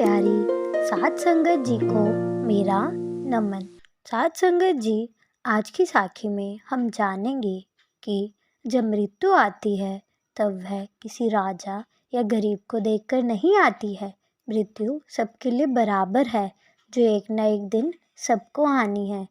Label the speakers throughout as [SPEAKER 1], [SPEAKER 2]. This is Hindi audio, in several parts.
[SPEAKER 1] प्यारी साध संगत जी को मेरा नमन। साध संगत जी, आज की साखी में हम जानेंगे कि जब मृत्यु आती है तब वह किसी राजा या गरीब को देखकर नहीं आती है। मृत्यु सबके लिए बराबर है, जो एक न एक दिन सबको आनी है।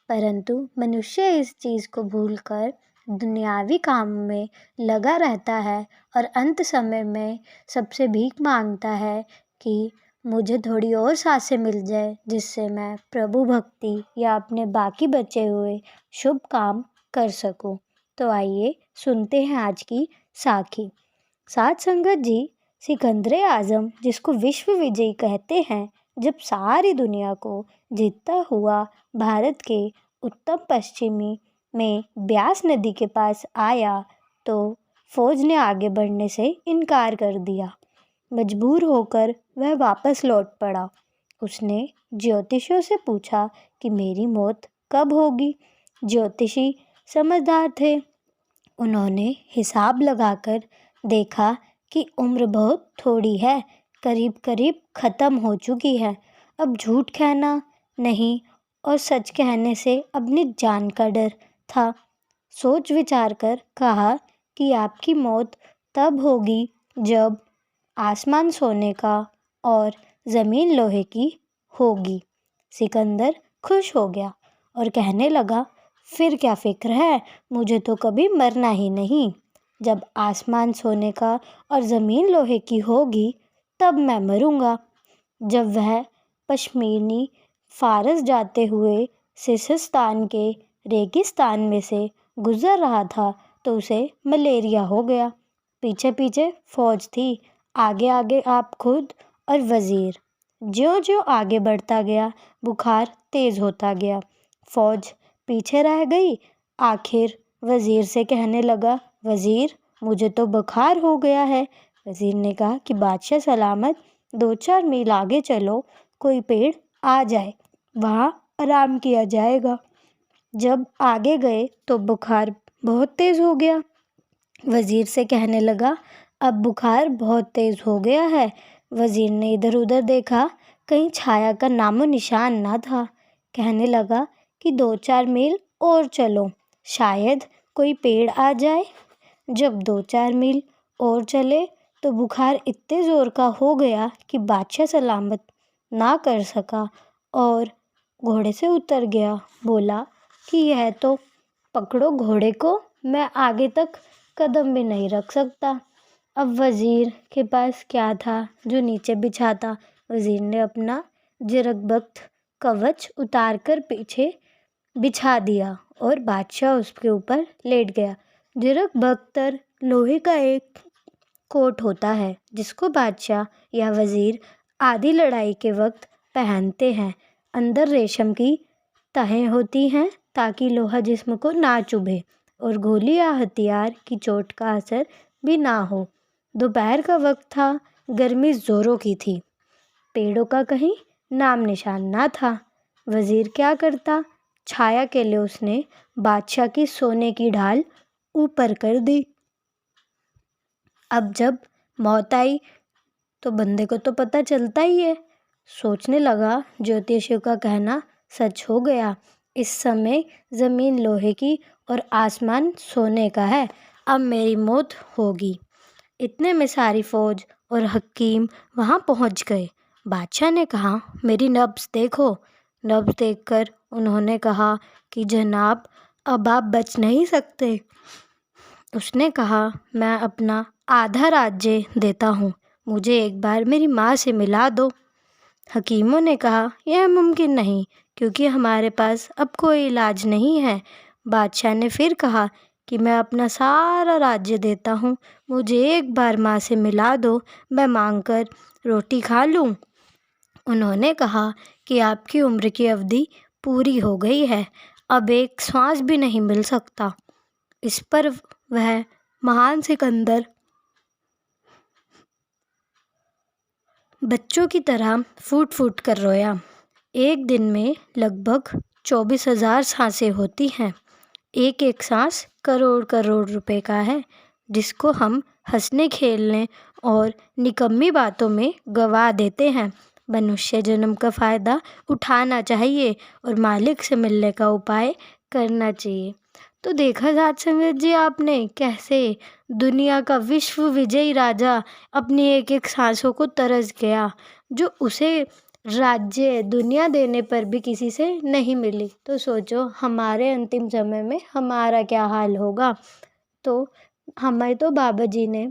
[SPEAKER 1] परंतु मनुष्य इस चीज़ को भूलकर दुनियावी काम में लगा रहता है और अंत समय में सबसे भीख मांगता है कि मुझे थोड़ी और सांसें मिल जाए, जिससे मैं प्रभु भक्ति या अपने बाकी बचे हुए शुभ काम कर सकूं। तो आइए सुनते हैं आज की साखी। साध संगत जी, सिकंदर आज़म, जिसको विश्व विजयी कहते हैं, जब सारी दुनिया को जीतता हुआ भारत के उत्तर पश्चिमी में ब्यास नदी के पास आया तो फौज ने आगे बढ़ने से इनकार कर दिया। मजबूर होकर वह वापस लौट पड़ा। उसने ज्योतिषियों से पूछा कि मेरी मौत कब होगी। ज्योतिषी समझदार थे। उन्होंने हिसाब लगाकर देखा कि उम्र बहुत थोड़ी है, करीब करीब ख़त्म हो चुकी है। अब झूठ कहना नहीं और सच कहने से अपनी जान का डर था। सोच विचार कर कहा कि आपकी मौत तब होगी जब आसमान सोने का और ज़मीन लोहे की होगी। सिकंदर खुश हो गया और कहने लगा, फिर क्या फ़िक्र है, मुझे तो कभी मरना ही नहीं। जब आसमान सोने का और ज़मीन लोहे की होगी तब मैं मरूंगा। जब वह पश्मीनी फ़ारस जाते हुए सिसिस्तान के रेगिस्तान में से गुज़र रहा था तो उसे मलेरिया हो गया। पीछे पीछे फ़ौज थी, आगे आगे आप खुद और वज़ीर। ज्यों-ज्यों आगे बढ़ता गया, बुखार तेज़ होता गया। फ़ौज पीछे रह गई। आखिर वज़ीर से कहने लगा, वज़ीर, मुझे तो बुखार हो गया है। वज़ीर ने कहा कि बादशाह सलामत, 2-4 मील आगे चलो, कोई पेड़ आ जाए, वहाँ आराम किया जाएगा। जब आगे गए तो बुखार बहुत तेज़ हो गया। वज़ीर से कहने लगा, अब बुखार बहुत तेज़ हो गया है। वज़ीर ने इधर उधर देखा, कहीं छाया का नामो निशान ना था। कहने लगा कि 2-4 मील और चलो, शायद कोई पेड़ आ जाए। जब 2-4 मील और चले तो बुखार इतने ज़ोर का हो गया कि बादशाह सलामत ना कर सका और घोड़े से उतर गया। बोला कि यह तो पकड़ो घोड़े को, मैं आगे तक कदम भी नहीं रख सकता। अब वज़ीर के पास क्या था जो नीचे बिछाता। वज़ीर ने अपना जिरकबख्त कवच उतार कर पीछे बिछा दिया और बादशाह उसके ऊपर लेट गया। जिरकबख्तर लोहे का एक कोट होता है जिसको बादशाह या वज़ीर आधी लड़ाई के वक्त पहनते हैं। अंदर रेशम की तहें होती हैं ताकि लोहा जिस्म को ना चुभे और गोली या हथियार की चोट का असर भी ना हो। दोपहर का वक्त था, गर्मी ज़ोरों की थी। पेड़ों का कहीं नाम निशान ना था। वज़ीर क्या करता? छाया के लिए उसने बादशाह की सोने की ढाल ऊपर कर दी। अब जब मौत आई तो बंदे को तो पता चलता ही है। सोचने लगा, ज्योतिषियों का कहना सच हो गया। इस समय ज़मीन लोहे की और आसमान सोने का है। अब मेरी मौत होगी। इतने में सारी फ़ौज और हकीम वहाँ पहुँच गए। बादशाह ने कहा, मेरी नब्ज़ देखो। नब्ज़ देखकर उन्होंने कहा कि जनाब, अब आप बच नहीं सकते। उसने कहा, मैं अपना आधा राज्य देता हूँ, मुझे एक बार मेरी माँ से मिला दो। हकीमों ने कहा, यह मुमकिन नहीं, क्योंकि हमारे पास अब कोई इलाज नहीं है। बादशाह ने फिर कहा कि मैं अपना सारा राज्य देता हूँ, मुझे एक बार माँ से मिला दो, मैं मांग कर रोटी खा लूँ। उन्होंने कहा कि आपकी उम्र की अवधि पूरी हो गई है, अब एक श्वास भी नहीं मिल सकता। इस पर वह महान सिकंदर बच्चों की तरह फूट फूट कर रोया। एक दिन में लगभग 24,000 सांसें होती हैं। एक एक सांस करोड़ करोड़ रुपए का है, जिसको हम हंसने खेलने और निकम्मी बातों में गवा देते हैं। मनुष्य जन्म का फ़ायदा उठाना चाहिए और मालिक से मिलने का उपाय करना चाहिए। तो देखा साध संगत जी आपने कैसे दुनिया का विश्व विजयी राजा अपनी एक एक सांसों को तरस गया, जो उसे राज्य दुनिया देने पर भी किसी से नहीं मिली। तो सोचो हमारे अंतिम समय में हमारा क्या हाल होगा। तो हमें तो बाबा जी ने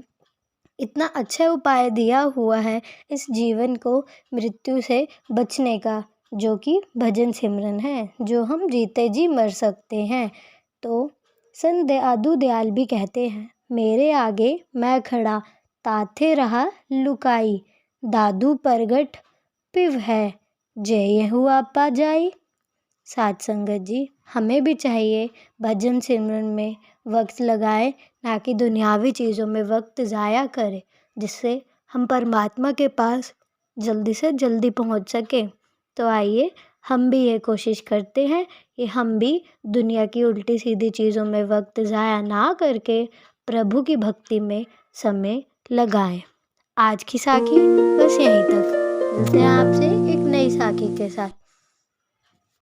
[SPEAKER 1] इतना अच्छा उपाय दिया हुआ है इस जीवन को मृत्यु से बचने का, जो कि भजन सिमरन है, जो हम जीते जी मर सकते हैं। तो संत दादू दयाल भी कहते हैं, मेरे आगे मैं खड़ा ताथे रहा लुकाई, दादू प्रगट पिव है जय हुआ पा जाई। साध संगत जी हमें भी चाहिए भजन सिमरन में वक्त लगाए, ना कि दुनियावी चीज़ों में वक्त ज़ाया करें, जिससे हम परमात्मा के पास जल्दी से जल्दी पहुंच सकें। तो आइए हम भी ये कोशिश करते हैं कि हम भी दुनिया की उल्टी सीधी चीज़ों में वक्त ज़ाया ना करके प्रभु की भक्ति में समय लगाएं। आज की साखी बस यहीं तक। मिलते हैं आपसे एक नई साखी के साथ।